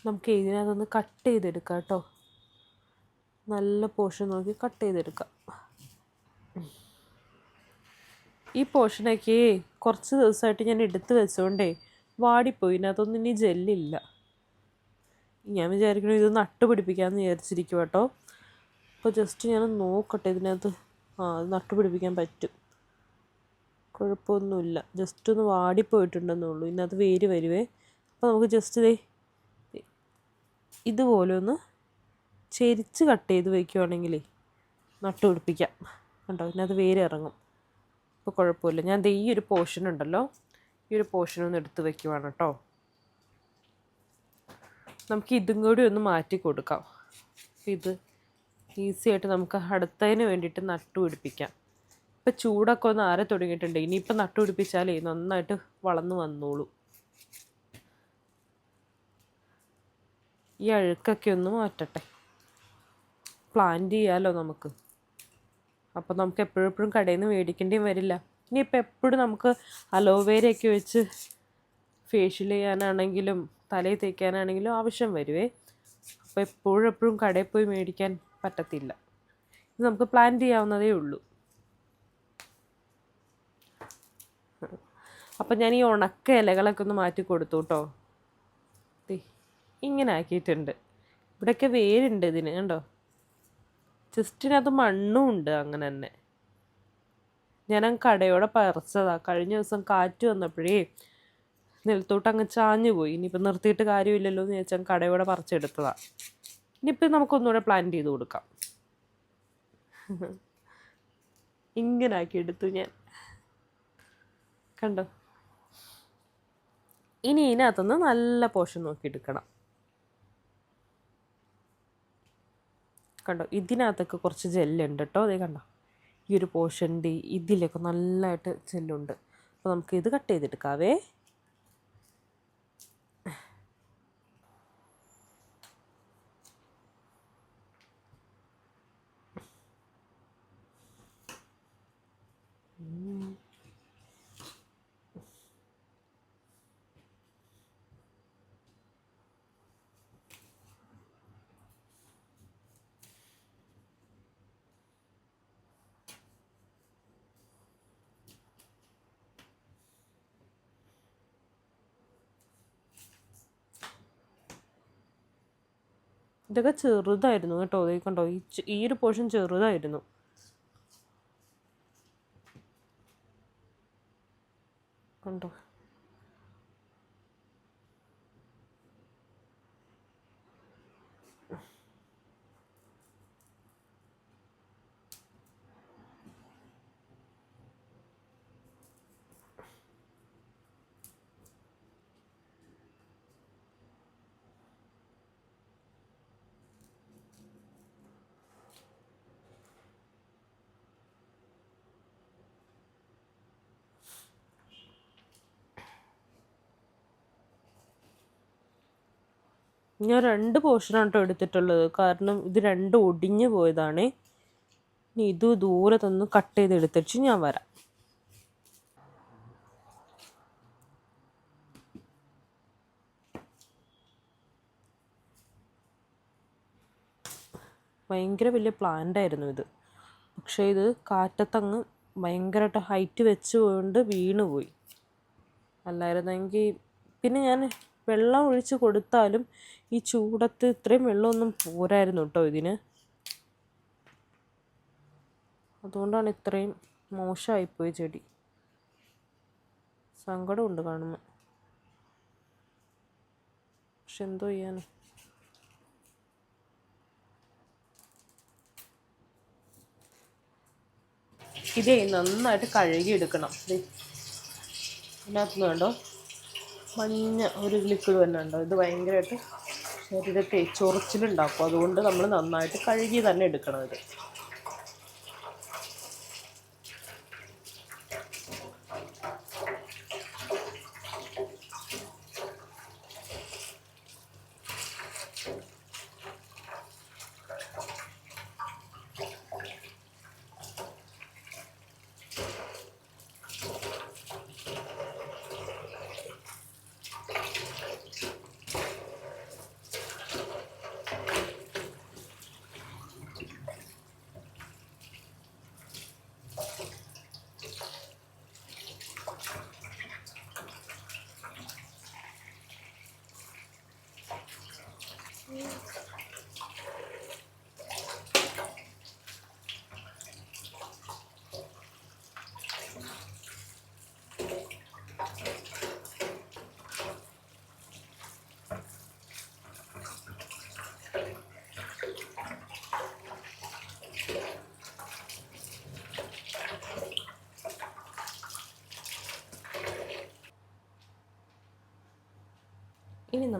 നമുക്ക് ഇതിനകത്തൊന്ന് കട്ട് ചെയ്തെടുക്കാം കേട്ടോ. നല്ല പോർഷൻ നോക്കി കട്ട് ചെയ്തെടുക്കാം. ഈ പോർഷനൊക്കെ കുറച്ച് ദിവസമായിട്ട് ഞാൻ എടുത്ത് വെച്ചുകൊണ്ടേ വാടിപ്പോയി. ഇതിനകത്തൊന്നും ഇനി ജെല്ലില്ല. ഞാൻ വിചാരിക്കണം ഇത് നട്ട് പിടിപ്പിക്കാമെന്ന് വിചാരിച്ചിരിക്കും കേട്ടോ. അപ്പോൾ ജസ്റ്റ് ഞാൻ നോക്കട്ടെ ഇതിനകത്ത്. നട്ട് പിടിപ്പിക്കാൻ പറ്റും, കുഴപ്പമൊന്നുമില്ല. ജസ്റ്റ് ഒന്ന് വാടിപ്പോയിട്ടുണ്ടെന്നുള്ളൂ. ഇതിനകത്ത് വേര് വരുവേ. അപ്പോൾ നമുക്ക് ജസ്റ്റ് ഇതുപോലെ ഒന്ന് ചെരിച്ച് കട്ട് ചെയ്ത് വയ്ക്കുവാണെങ്കിലേ നട്ട് പിടിപ്പിക്കാം. കണ്ടോ, ഇതിനകത്ത് വേര് ഇറങ്ങും. അപ്പോൾ കുഴപ്പമില്ല. ഞാൻ ഈ ഒരു പോർഷൻ ഉണ്ടല്ലോ, ഈ ഒരു പോർഷനൊന്ന് എടുത്ത് വയ്ക്കുവാണ് കേട്ടോ. നമുക്ക് ഇതും കൂടി ഒന്ന് മാറ്റി കൊടുക്കാം. ഇത് ഈസി ആയിട്ട് നമുക്ക് അടുത്തതിന് വേണ്ടിയിട്ട് നട്ടു പിടിപ്പിക്കാം. ഇപ്പം ചൂടൊക്കെ ഒന്ന് ആരെ തുടങ്ങിയിട്ടുണ്ട്. ഇനിയിപ്പോൾ നട്ടു പിടിപ്പിച്ചാലേ നന്നായിട്ട് വളർന്നു വന്നോളൂ. ഈ അഴുക്കൊക്കെ ഒന്ന് മാറ്റട്ടെ. പ്ലാന്റ് ചെയ്യാമല്ലോ നമുക്ക്. അപ്പോൾ നമുക്ക് എപ്പോഴും കടയിൽ നിന്ന് മേടിക്കേണ്ടിയും വരില്ല. ഇനിയിപ്പോൾ എപ്പോഴും നമുക്ക് അലോവേരയൊക്കെ വെച്ച് ഫേഷ്യൽ ചെയ്യാനാണെങ്കിലും തലയിൽ തേക്കാനാണെങ്കിലും ആവശ്യം വരുവേ. അപ്പോൾ എപ്പോഴും കടയിൽ പോയി മേടിക്കാൻ പറ്റത്തില്ല. ഇത് നമുക്ക് പ്ലാന്റ് ചെയ്യാവുന്നതേ ഉള്ളൂ. അപ്പം ഞാൻ ഈ ഉണക്ക ഇലകളൊക്കെ ഒന്ന് മാറ്റി കൊടുത്തു കേട്ടോ. ഇങ്ങനെ ആക്കിയിട്ടുണ്ട്. ഇവിടെയൊക്കെ വേരുണ്ട് ഇതിന്, കണ്ടോ. ജസ്റ്റിനകത്ത് മണ്ണും ഉണ്ട്. അങ്ങനെ തന്നെ ഞാൻ കടയോടെ പറിച്ചതാണ്. കഴിഞ്ഞ ദിവസം കാറ്റ് വന്നപ്പോഴേ നിലത്തോട്ട് അങ്ങ് ചാഞ്ഞു പോയി. ഇനിയിപ്പോൾ നിർത്തിയിട്ട് കാര്യമില്ലല്ലോ എന്ന് ചോദിച്ചാൽ കടയോടെ പറിച്ചെടുത്തതാണ്. ഇനിയിപ്പോൾ നമുക്കൊന്നുകൂടെ പ്ലാന്റ് ചെയ്ത് കൊടുക്കാം. ഇങ്ങനെ ആക്കി എടുത്തു ഞാൻ, കണ്ടോ. ഇനി ഇതിനകത്തുനിന്ന് നല്ല പോഷൻ നോക്കി എടുക്കണം. കണ്ടോ, ഇതിനകത്തൊക്കെ കുറച്ച് ജെല്ലുണ്ട് കേട്ടോ. അതേ കണ്ടോ, ഈ ഒരു പോർഷൻ്റെ ഇതിലൊക്കെ നല്ലതായിട്ട് ജെല്ലുണ്ട്. അപ്പോൾ നമുക്ക് ഇത് കട്ട് ചെയ്തെടുക്കാവേ. ഇതൊക്കെ ചെറുതായിരുന്നു കേട്ടോ. അതേ കണ്ടോ, ഈ ഒരു പോർഷൻ ചെറുതായിരുന്നു. കണ്ടോ, ഞാൻ 2 പോർഷനാണ് കേട്ടോ എടുത്തിട്ടുള്ളത്. കാരണം ഇത് രണ്ടും ഒടിഞ്ഞു പോയതാണേ. ഇനി ഇത് ദൂരെ തന്ന് കട്ട് ചെയ്ത് എടുത്തിട്ട് ഞാൻ വരാം. ഭയങ്കര വലിയ പ്ലാന്റ് ആയിരുന്നു ഇത്. പക്ഷേ ഇത് കാറ്റത്തങ്ങ് ഭയങ്കരമായിട്ട് ഹൈറ്റ് വെച്ച് കൊണ്ട് വീണുപോയി. അല്ലായിരുന്നെങ്കിൽ പിന്നെ ഞാൻ വെള്ളം ഒഴിച്ച് കൊടുത്താലും ഈ ചൂടത്ത് ഇത്രയും വെള്ളമൊന്നും പോരായിരുന്നു കേട്ടോ ഇതിന്. അതുകൊണ്ടാണ് ഇത്രയും മോശമായിപ്പോയി ചെടി. സങ്കടമുണ്ട് കാണുമ്പോൾ. പക്ഷെ എന്തോ ചെയ്യാനോ. ഇതേ നന്നായിട്ട് കഴുകിയെടുക്കണം. ഇതിനകത്തുനിന്ന് കണ്ടോ മഞ്ഞ ഒരു ലിക്വിഡ് തന്നെ ഉണ്ടോ. ഇത് ഭയങ്കരമായിട്ട് ശരീരത്തെ ചൊറിച്ചിലുണ്ടാക്കും. അതുകൊണ്ട് നമ്മൾ നന്നായിട്ട് കഴുകി തന്നെ എടുക്കണം ഇത്.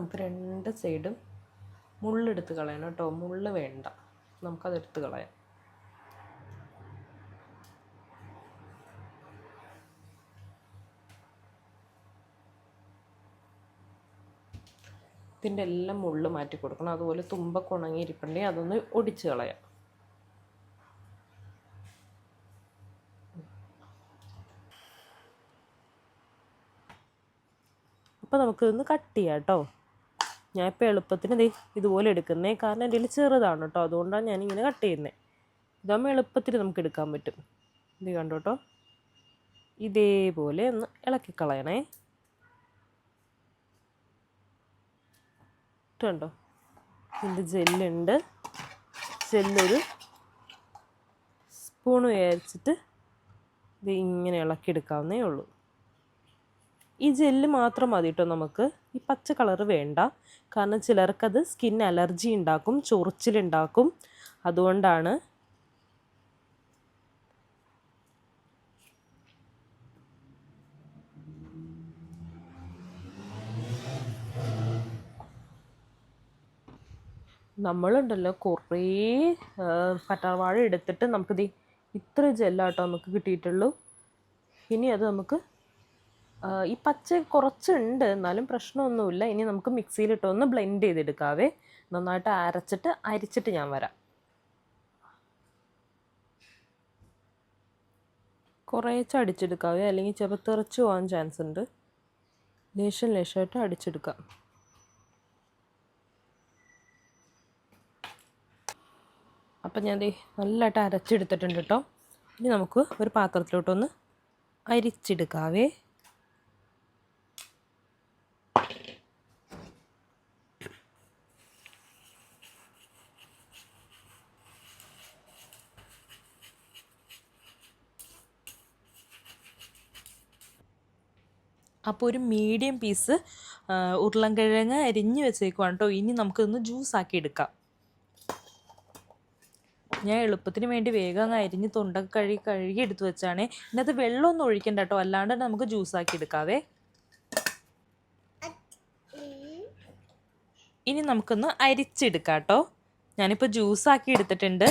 നമുക്ക് രണ്ട് സൈഡും മുള്ളെടുത്ത് കളയണം കേട്ടോ. മുള്ള് വേണ്ട, നമുക്കതെടുത്ത് കളയാം. ഇതിൻ്റെ എല്ലാം മുള്ള് മാറ്റി കൊടുക്കണം. അതുപോലെ തുമ്പൊക്കെ ഉണങ്ങിയിരിപ്പുണ്ടെങ്കിൽ അതൊന്ന് ഒടിച്ച് കളയാം. അപ്പോൾ നമുക്കിതൊന്ന് കട്ട് ചെയ്യാം കേട്ടോ. ഞാനിപ്പോൾ എളുപ്പത്തിന് ഇതുപോലെ എടുക്കുന്നേ, കാരണം എൻ്റെ കയ്യിൽ ചെറുതാണ് കേട്ടോ, അതുകൊണ്ടാണ് ഞാനിങ്ങനെ കട്ട് ചെയ്യുന്നത്. ഇതാകുമ്പോൾ എളുപ്പത്തിൽ നമുക്ക് എടുക്കാൻ പറ്റും. ഇത് കണ്ടോ കേട്ടോ, ഇതേപോലെ ഒന്ന് ഇളക്കിക്കളയണേ. കണ്ടോ, ഇതിൻ്റെ ജെല്ലുണ്ട്. ജെല്ലൊരു സ്പൂൺ വിചാരിച്ചിട്ട് ഇത് ഇങ്ങനെ ഇളക്കിയെടുക്കാവുന്നേ ഉള്ളൂ. ഈ ജെല്ല് മാത്രം മതി കേട്ടോ നമുക്ക്. ഈ പച്ച കളറ് വേണ്ട, കാരണം ചിലർക്കത് സ്കിൻ അലർജി ഉണ്ടാക്കും, ചൊറിച്ചിലുണ്ടാക്കും. അതുകൊണ്ടാണ്. നമ്മളുണ്ടല്ലോ കുറേ കറ്റാർവാഴ എടുത്തിട്ട് നമുക്കിത് ഇത്ര ജെല്ലാട്ടോ നമുക്ക് കിട്ടിയിട്ടുള്ളൂ. ഇനി അത് നമുക്ക് ഈ പച്ച കുറച്ചുണ്ട്, എന്നാലും പ്രശ്നമൊന്നുമില്ല. ഇനി നമുക്ക് മിക്സിയിലിട്ടൊന്ന് ബ്ലെൻഡ് ചെയ്തെടുക്കാവേ. നന്നായിട്ട് അരിച്ചിട്ട് ഞാൻ വരാം. കുറേശ്ശെ അടിച്ചെടുക്കാവേ, അല്ലെങ്കിൽ ചിലപ്പോൾ തെറിച്ച് പോകാൻ ചാൻസ് ഉണ്ട്. ലേശമായിട്ട് അടിച്ചെടുക്കാം. അപ്പം ഞാൻ നല്ലതായിട്ട് അരച്ചെടുത്തിട്ടുണ്ട് കേട്ടോ. ഇനി നമുക്ക് ഒരു പാത്രത്തിലോട്ടൊന്ന് അരിച്ചെടുക്കാവേ. അപ്പോൾ ഒരു മീഡിയം പീസ് ഉരുളൻകിഴങ്ങ് അരിഞ്ഞ് വെച്ചേക്കുവാണ് കേട്ടോ. ഇനി നമുക്കിതൊന്ന് ജ്യൂസാക്കി എടുക്കാം. ഞാൻ എളുപ്പത്തിന് വേണ്ടി വേഗം അങ്ങ് അരിഞ്ഞ് തൊണ്ടൊക്കെ കഴുകി എടുത്ത് വെച്ചാണേ. ഇതിനകത്ത് വെള്ളമൊന്നും ഒഴിക്കണ്ട കേട്ടോ, അല്ലാണ്ട് നമുക്ക് ജ്യൂസാക്കി എടുക്കാവേ. ഇനി നമുക്കൊന്ന് അരിച്ചെടുക്കാം കേട്ടോ. ഞാനിപ്പോൾ ജ്യൂസാക്കി എടുത്തിട്ടുണ്ട്.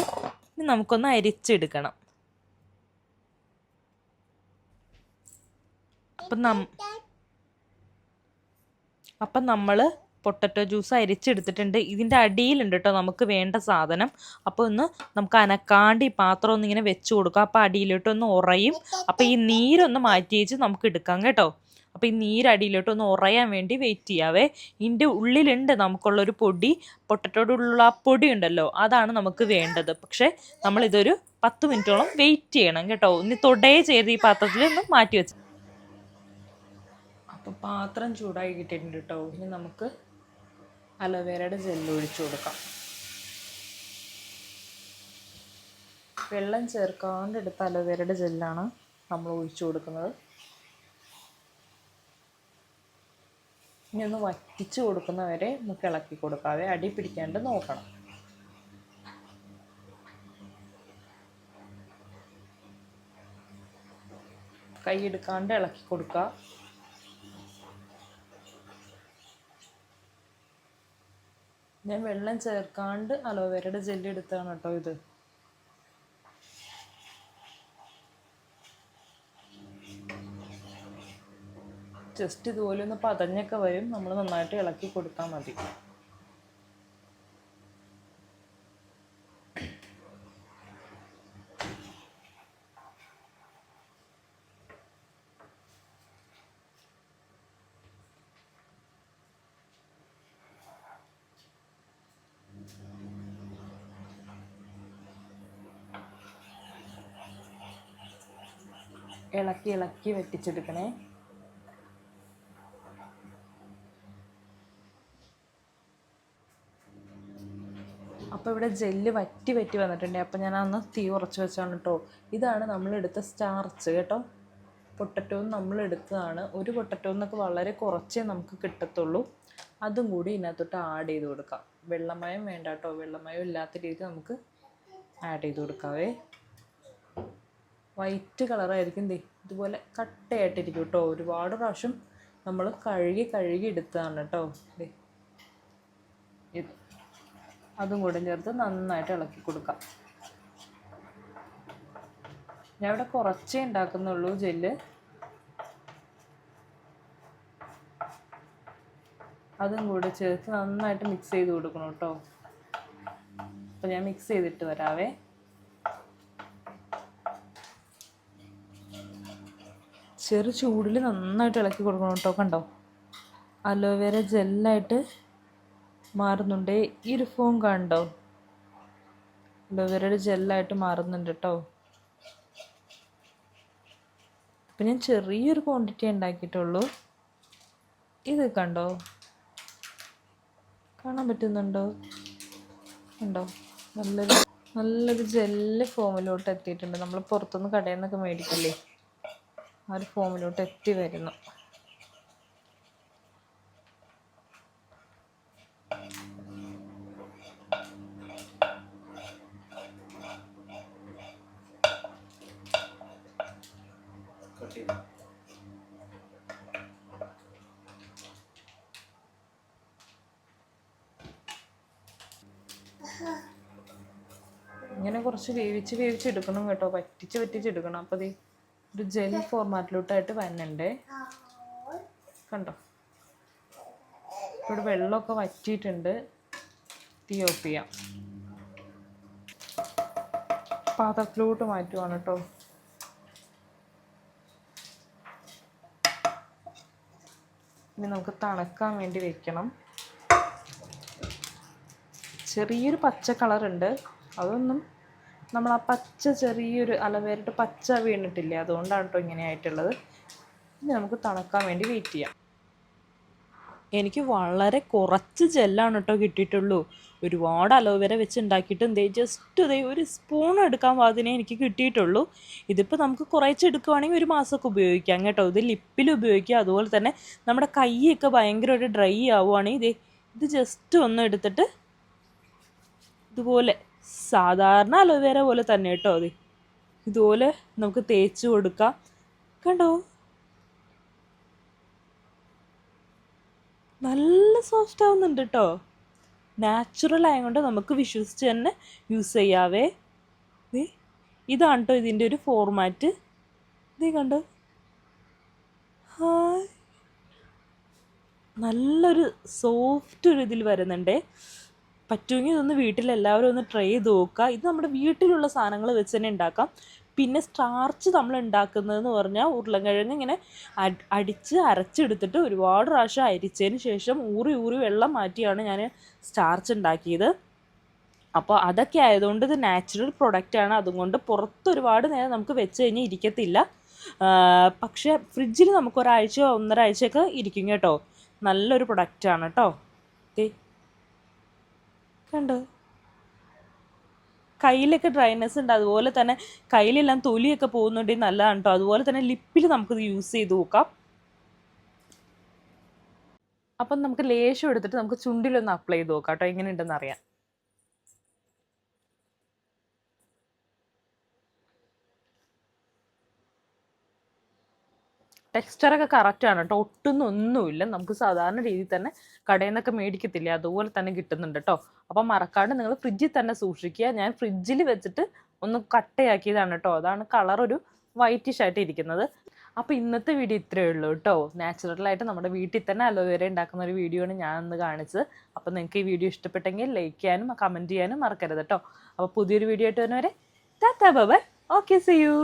ഇനി നമുക്കൊന്ന് അരിച്ചെടുക്കണം. അപ്പം നമ്മൾ പൊട്ടറ്റോ ജ്യൂസ് അരിച്ചെടുത്തിട്ടുണ്ട്. ഇതിൻ്റെ അടിയിലുണ്ട് കേട്ടോ നമുക്ക് വേണ്ട സാധനം. അപ്പോൾ നമുക്ക് അനക്കാണ്ട് ഈ പാത്രം ഒന്നിങ്ങനെ വെച്ച് കൊടുക്കാം. അപ്പോൾ അടിയിലോട്ടൊന്ന് ഉറയും. അപ്പോൾ ഈ നീരൊന്ന് മാറ്റി വെച്ച് നമുക്ക് എടുക്കാം കേട്ടോ. അപ്പോൾ ഈ നീരടിയിലോട്ടൊന്ന് ഉറയാൻ വേണ്ടി വെയിറ്റ് ചെയ്യാവേ. ഇതിൻ്റെ ഉള്ളിലുണ്ട് നമുക്കുള്ളൊരു പൊടി, പൊട്ടറ്റോയുടെ ഉള്ളിലുള്ള ആ പൊടി ഉണ്ടല്ലോ, അതാണ് നമുക്ക് വേണ്ടത്. പക്ഷേ നമ്മളിതൊരു 10 മിനിറ്റോളം വെയിറ്റ് ചെയ്യണം കേട്ടോ. ഇനി തൊടേ ചെയ്ത് ഈ പാത്രത്തിൽ ഒന്ന് മാറ്റി വെച്ച്. അപ്പോൾ പാത്രം ചൂടായി കിട്ടിയിട്ടുണ്ട് കേട്ടോ. ഇനി നമുക്ക് അലോവേരയുടെ ജെല്ല് ഒഴിച്ചു കൊടുക്കാം. വെള്ളം ചേർക്കാണ്ട് എടുത്ത അലോവേരയുടെ ജെല്ലാണ് നമ്മൾ ഒഴിച്ചു കൊടുക്കുന്നത്. ഇനി ഒന്ന് വറ്റിച്ച് കൊടുക്കുന്നവരെ നമുക്ക് ഇളക്കി കൊടുക്കാവേ. അടി പിടിക്കാണ്ട് നോക്കണം. കൈ എടുക്കാണ്ട് ഇളക്കി കൊടുക്കുക. ഞാൻ വെള്ളം ചേർക്കാണ്ട് അലോവേരയുടെ ജെല്ലി എടുത്താണ് കേട്ടോ ഇത്. ജസ്റ്റ് ഇതുപോലെ ഒന്ന് പതഞ്ഞൊക്കെ വരും. നമ്മൾ നന്നായിട്ട് ഇളക്കി കൊടുത്താൽ മതി. ഇളക്കി വെട്ടിച്ചെടുക്കണേ. അപ്പോൾ ഇവിടെ ജെല്ല് വറ്റി വന്നിട്ടുണ്ട്. അപ്പോൾ ഞാൻ അന്ന് തീ ഉറച്ച് വെച്ചാണ് കേട്ടോ. ഇതാണ് നമ്മളെടുത്ത സ്റ്റാർച്ച് കേട്ടോ. പൊട്ടറ്റോ നമ്മൾ എടുത്തതാണ്. ഒരു പൊട്ടറ്റോ എന്നൊക്കെ വളരെ കുറച്ചേ നമുക്ക് കിട്ടത്തുള്ളൂ. അതും കൂടി ഇതിനകത്തോട്ട് ആഡ് ചെയ്ത് കൊടുക്കാം. വെള്ളമയം വേണ്ട കേട്ടോ. വെള്ളമയം ഇല്ലാത്ത രീതിക്ക് നമുക്ക് ആഡ് ചെയ്ത് കൊടുക്കാവേ. വൈറ്റ് കളറായിരിക്കും. ഇതുപോലെ കട്ടയായിട്ടിരിക്കും കേട്ടോ. ഒരുപാട് പ്രാവശ്യം നമ്മൾ കഴുകി എടുത്തതാണ് കേട്ടോ. ഇത് അതും കൂടെ ചേർത്ത് നന്നായിട്ട് ഇളക്കി കൊടുക്കാം. ഞാൻ ഇവിടെ കുറച്ചേ ഉണ്ടാക്കുന്നുള്ളൂ ജെല്ല്. അതും കൂടെ ചേർത്ത് നന്നായിട്ട് മിക്സ് ചെയ്ത് കൊടുക്കണം കേട്ടോ. അപ്പോൾ ഞാൻ മിക്സ് ചെയ്തിട്ട് വരാവേ. ചെറു ചൂടിൽ നന്നായിട്ട് ഇളക്കി കൊടുക്കണം കേട്ടോ. കണ്ടോ, അലോവേര ജെല്ലായിട്ട് മാറുന്നുണ്ട്. ഈ ഒരു ഫോം കണ്ടോ, അലോവേരയുടെ ജെല്ലായിട്ട് മാറുന്നുണ്ട് കേട്ടോ. അപ്പം ഞാൻ ചെറിയൊരു ക്വാണ്ടിറ്റി ഉണ്ടാക്കിയിട്ടുള്ളൂ. ഇത് കണ്ടോ, കാണാൻ പറ്റുന്നുണ്ടോ? ഉണ്ടോ, നല്ലൊരു ജെല്ല് ഫോമിലോട്ട് എത്തിയിട്ടുണ്ട്. നമ്മൾ പുറത്തുനിന്ന് കടയിൽ നിന്നൊക്കെ മേടിക്കില്ലേ, ആ ഒരു ഫോമിലോട്ട് എത്തി വരുന്നു. ഇങ്ങനെ കുറച്ച് വേവിച്ചെടുക്കണം കേട്ടോ, വറ്റിച്ചെടുക്കണം. അപ്പോൾ ഇത് ഒരു ജെൽ ഫോർമാറ്റിലോട്ടായിട്ട് വരണുണ്ടേ. കണ്ടോ, ഇവിടെ വെള്ളമൊക്കെ വറ്റിയിട്ടുണ്ട്. തീ ഓഫ് ചെയ്യാം. പാത്രത്തിലോട്ട് മാറ്റുവാണ് കേട്ടോ. ഇനി നമുക്ക് തണുക്കാൻ വേണ്ടി വെക്കണം. ചെറിയൊരു പച്ച കളറുണ്ട്, അതൊന്നും നമ്മൾ ആ പച്ച ചെറിയൊരു അലവേരട്ട് പച്ച വീണിട്ടില്ലേ, അതുകൊണ്ടാണ് കേട്ടോ ഇങ്ങനെ ആയിട്ടുള്ളത്. ഇനി നമുക്ക് തണുക്കാൻ വേണ്ടി വെയിറ്റ് ചെയ്യാം. എനിക്ക് വളരെ കുറച്ച് ജെല്ലാണ് കേട്ടോ കിട്ടിയിട്ടുള്ളൂ. ഒരുപാട് അലോവേര വെച്ച് ഉണ്ടാക്കിയിട്ട് ജസ്റ്റ് ഒരു സ്പൂൺ എടുക്കാൻ പാകത്തിനേ എനിക്ക് കിട്ടിയിട്ടുള്ളൂ. ഇതിപ്പോൾ നമുക്ക് കുറച്ച് എടുക്കുവാണെങ്കിൽ ഒരു മാസമൊക്കെ ഉപയോഗിക്കാം കേട്ടോ. ഇത് ലിപ്പിൽ ഉപയോഗിക്കാം. അതുപോലെ തന്നെ നമ്മുടെ കൈയൊക്കെ ഭയങ്കരമായിട്ട് ഡ്രൈ ആവുകയാണെങ്കിൽ ഇത് ജസ്റ്റ് ഒന്ന് എടുത്തിട്ട് ഇതുപോലെ സാധാരണ അലോവേര പോലെ തന്നെ കേട്ടോ, അത് ഇതുപോലെ നമുക്ക് തേച്ച് കൊടുക്കാം. കണ്ടോ, നല്ല സോഫ്റ്റ് ആവുന്നുണ്ട് കേട്ടോ. നാച്ചുറൽ ആയതുകൊണ്ട് നമുക്ക് വിശ്വസിച്ച് തന്നെ യൂസ് ചെയ്യാവേ. ഇതാണ് കേട്ടോ ഇതിൻ്റെ ഒരു ഫോർമാറ്റ്. ഇത് കണ്ടോ, ഹായ്, നല്ലൊരു സോഫ്റ്റ് ഒരു ഇതിൽ വരുന്നുണ്ടേ. പറ്റുമെങ്കിൽ ഇതൊന്ന് വീട്ടിലെല്ലാവരും ഒന്ന് ട്രൈ ചെയ്ത് നോക്കുക. ഇത് നമ്മുടെ വീട്ടിലുള്ള സാധനങ്ങൾ വെച്ച് തന്നെ ഉണ്ടാക്കാം. പിന്നെ സ്റ്റാർച്ച് നമ്മൾ ഉണ്ടാക്കുന്നതെന്ന് പറഞ്ഞാൽ ഉരുളക്കിഴങ്ങ് ഇങ്ങനെ അരച്ചെടുത്തിട്ട് ഒരുപാട് പ്രാവശ്യം അരിച്ചതിന് ശേഷം ഊറി വെള്ളം മാറ്റിയാണ് ഞാൻ സ്റ്റാർച്ച് ഉണ്ടാക്കിയത്. അപ്പോൾ അതൊക്കെ ആയതുകൊണ്ട് ഇത് നാച്ചുറൽ പ്രൊഡക്റ്റാണ്. അതുകൊണ്ട് പുറത്ത് ഒരുപാട് നേരം നമുക്ക് വെച്ച് കഴിഞ്ഞാൽ ഇരിക്കത്തില്ല. പക്ഷേ ഫ്രിഡ്ജിൽ നമുക്ക് ഒരാഴ്ചയോ 1.5 ആഴ്ചയൊക്കെ ഇരിക്കും കേട്ടോ. നല്ലൊരു പ്രൊഡക്റ്റാണ് കേട്ടോ. കണ്ടോ, കയ്യിലൊക്കെ ഡ്രൈനെസ് ഉണ്ട്, അതുപോലെ തന്നെ കയ്യിലെല്ലാം തൊലിയൊക്കെ പോകുന്നുണ്ടെങ്കിൽ നല്ലതാണ് കേട്ടോ. അതുപോലെ തന്നെ ലിപ്പിൽ നമുക്കിത് യൂസ് ചെയ്ത് നോക്കാം. അപ്പം നമുക്ക് ലേശം എടുത്തിട്ട് നമുക്ക് ചുണ്ടിലൊന്ന് അപ്ലൈ ചെയ്ത് നോക്കാം കേട്ടോ, എങ്ങനെയുണ്ടെന്ന് അറിയാം. ടെക്സ്ചറൊക്കെ കറക്റ്റാണ് കേട്ടോ, ഒട്ടുന്നൊന്നുമില്ല. നമുക്ക് സാധാരണ രീതിയിൽ തന്നെ കടയിൽ നിന്നൊക്കെ മേടിക്കത്തില്ലേ, അതുപോലെ തന്നെ കിട്ടുന്നുണ്ട് കേട്ടോ. അപ്പം മറക്കാണ്ട് നിങ്ങൾ ഫ്രിഡ്ജിൽ തന്നെ സൂക്ഷിക്കുക. ഞാൻ ഫ്രിഡ്ജിൽ വെച്ചിട്ട് ഒന്ന് കട്ടയാക്കിയതാണ് കേട്ടോ. അതാണ് കളർ ഒരു വൈറ്റിഷ് ആയിട്ട് ഇരിക്കുന്നത്. അപ്പോൾ ഇന്നത്തെ വീഡിയോ ഇത്രയേ ഉള്ളൂ കേട്ടോ. നാച്ചുറലായിട്ട് നമ്മുടെ വീട്ടിൽ തന്നെ അലോവേര ഉണ്ടാക്കുന്ന ഒരു വീഡിയോ ആണ് ഞാൻ ഇന്ന് കാണിച്ചത്. അപ്പോൾ നിങ്ങൾക്ക് ഈ വീഡിയോ ഇഷ്ടപ്പെട്ടെങ്കിൽ ലൈക്ക് ചെയ്യാനും കമൻറ്റ് ചെയ്യാനും മറക്കരുത് കേട്ടോ. അപ്പോൾ പുതിയൊരു വീഡിയോ ആയിട്ട് വരുന്നവരെ tata bye bye. Okay, see U.